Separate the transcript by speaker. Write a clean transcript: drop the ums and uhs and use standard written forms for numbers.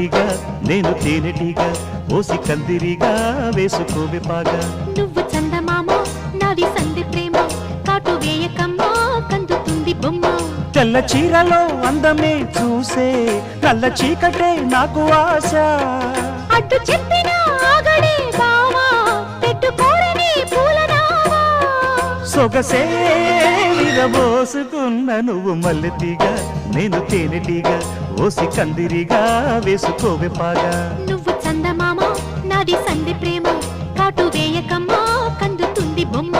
Speaker 1: మల్లెటీగా నేను తేనెటీగా ఓసి కందిరిగా వేసుకోవే పాగా
Speaker 2: నువ్వు చందమామ నాది సంధి ప్రేమ కాటు వేయకమ్మా కందుతుంది బొమ్మ
Speaker 1: తెల్ల చీరలో అందమే చూసే నల్ల చీకటే నాకు ఆశ
Speaker 2: అడ్డు చెప్పిన ఆగడే బావా పెట్టుకోరని పూలనావా
Speaker 1: సొగసే విరబోసుకున్న నువ్వు మల్లెటీగా నేను తేనెటీగా ఓసి కందిరిగా వేసుకోవే పాగా
Speaker 2: నువ్వు చందమామ నాది సంధి ప్రేమ కాటు వేయకమ్మా కందుతుంది బొమ్మ